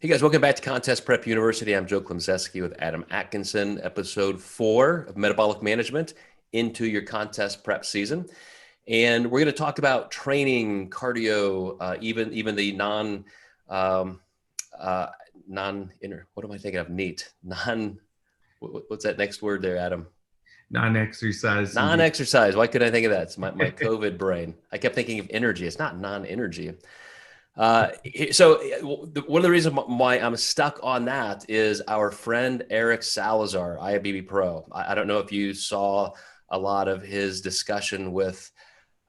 Hey guys, welcome back to Contest Prep University. I'm Joe Klemczewski with Adam Atkinson, episode 4 of Metabolic Management into your contest prep season. And we're going to talk about training, cardio, even the what am I thinking of? What's that next word there, Adam? Non-exercise. Non-exercise. Why couldn't I think of that? It's my COVID brain. I kept thinking of energy. It's not non-energy. So one of the reasons why I'm stuck on that is our friend Eric Salazar, IFBB Pro. I don't know if you saw a lot of his discussion with,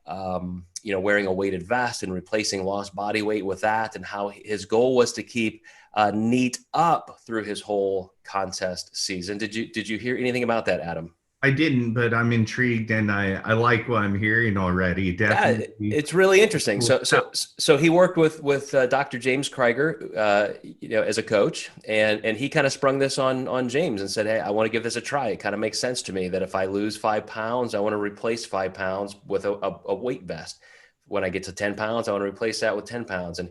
wearing a weighted vest and replacing lost body weight with that, and how his goal was to keep NEAT up through his whole contest season. Did you hear anything about that, Adam? I didn't, but I'm intrigued and I like what I'm hearing already. Yeah, Definitely. it's really interesting. Cool. So he worked with Dr. James Krieger, as a coach, and he kind of sprung this on James and said, "Hey, I want to give this a try. It kind of makes sense to me that if I lose 5 pounds, I want to replace 5 pounds with a weight vest. When I get to 10 pounds, I want to replace that with 10 pounds." And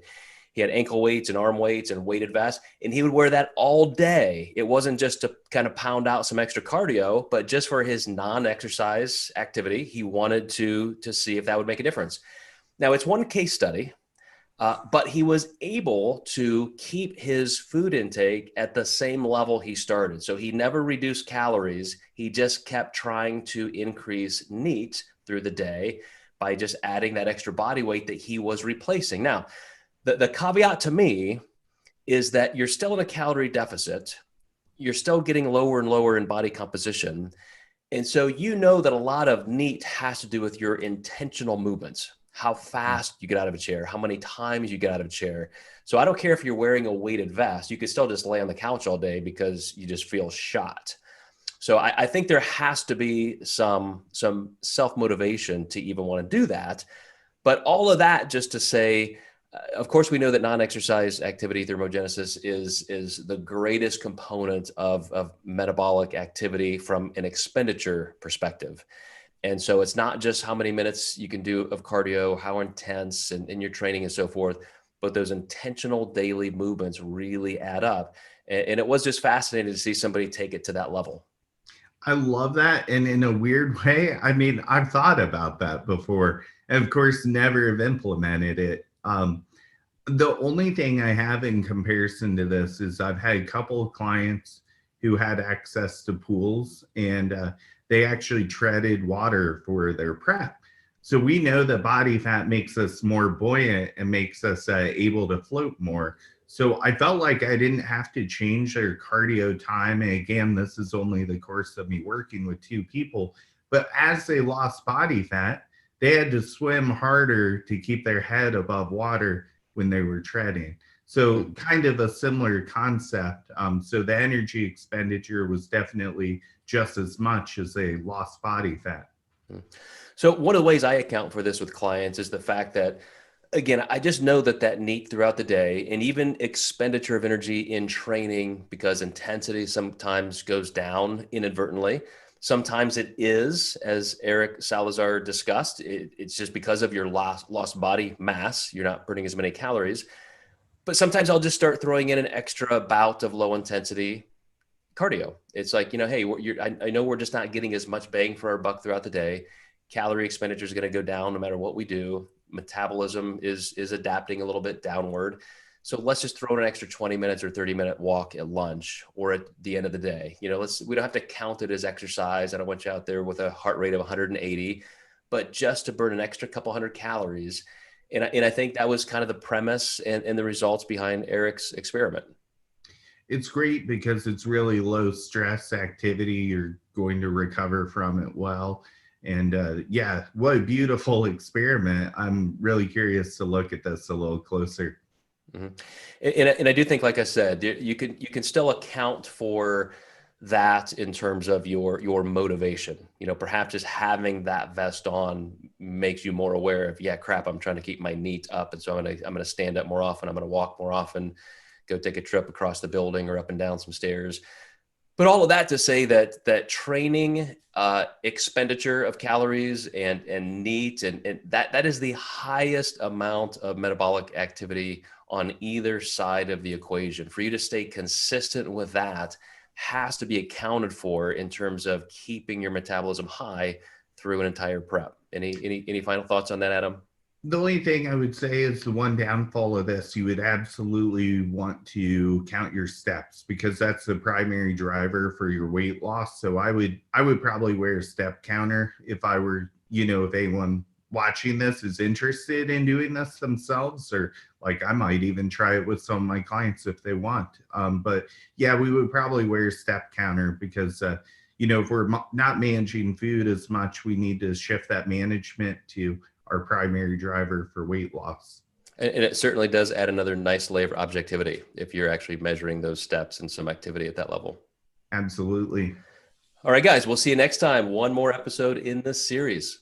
he had ankle weights and arm weights and weighted vests, and he would wear that all day. It wasn't just to kind of pound out some extra cardio, but just for his non-exercise activity. He wanted to see if that would make a difference. Now, it's one case study, but he was able to keep his food intake at the same level he started. So he never reduced calories. He just kept trying to increase NEAT through the day by just adding that extra body weight that he was replacing. Now, the caveat to me is that you're still in a calorie deficit. You're still getting lower and lower in body composition. And so you know that a lot of NEAT has to do with your intentional movements, how fast you get out of a chair, how many times you get out of a chair. So I don't care if you're wearing a weighted vest. You could still just lay on the couch all day because you just feel shot. So I think there has to be some self-motivation to even want to do that. But all of that just to say, of course, we know that non-exercise activity thermogenesis is the greatest component of metabolic activity from an expenditure perspective. And so it's not just how many minutes you can do of cardio, how intense and your training and so forth, but those intentional daily movements really add up. And it was just fascinating to see somebody take it to that level. I love that. And in a weird way, I mean, I've thought about that before, and of course, never have implemented it. The only thing I have in comparison to this is I've had a couple of clients who had access to pools, and they actually treaded water for their prep. So we know that body fat makes us more buoyant and makes us able to float more. So I felt like I didn't have to change their cardio time. And again, this is only the course of me working with 2 people. But as they lost body fat, they had to swim harder to keep their head above water when they were treading. So kind of a similar concept. So the energy expenditure was definitely just as much as they lost body fat. So one of the ways I account for this with clients is the fact that, again, I just know that NEAT throughout the day and even expenditure of energy in training, because intensity sometimes goes down inadvertently. Sometimes it is, as Eric Salazar discussed, it's just because of your lost body mass. You're not burning as many calories. But sometimes I'll just start throwing in an extra bout of low intensity cardio. It's like, hey, I know we're just not getting as much bang for our buck throughout the day. Calorie expenditure is going to go down no matter what we do. Metabolism is adapting a little bit downward. So let's just throw in an extra 20 minutes or 30-minute walk at lunch or at the end of the day. We don't have to count it as exercise. I don't want you out there with a heart rate of 180, but just to burn an extra couple hundred calories. And I think that was kind of the premise and the results behind Eric's experiment. It's great because it's really low stress activity. You're going to recover from it well. And yeah, what a beautiful experiment. I'm really curious to look at this a little closer. Mm-hmm. And I do think, like I said, you can still account for that in terms of your motivation. Perhaps just having that vest on makes you more aware of, yeah, crap, I'm trying to keep my NEAT up, and so I'm gonna stand up more often. I'm gonna walk more often, go take a trip across the building or up and down some stairs. But all of that to say that training, expenditure of calories and NEAT and that is the highest amount of metabolic activity on either side of the equation. For you to stay consistent with that has to be accounted for in terms of keeping your metabolism high through an entire prep. Any final thoughts on that, Adam? The only thing I would say is the one downfall of this, you would absolutely want to count your steps, because that's the primary driver for your weight loss. So I would probably wear a step counter if I were, if anyone watching this is interested in doing this themselves, or like I might even try it with some of my clients if they want. But yeah, we would probably wear a step counter, because if we're not managing food as much, we need to shift that management to our primary driver for weight loss. And it certainly does add another nice layer of objectivity if you're actually measuring those steps and some activity at that level. Absolutely. All right, guys, we'll see you next time. One more episode in this series.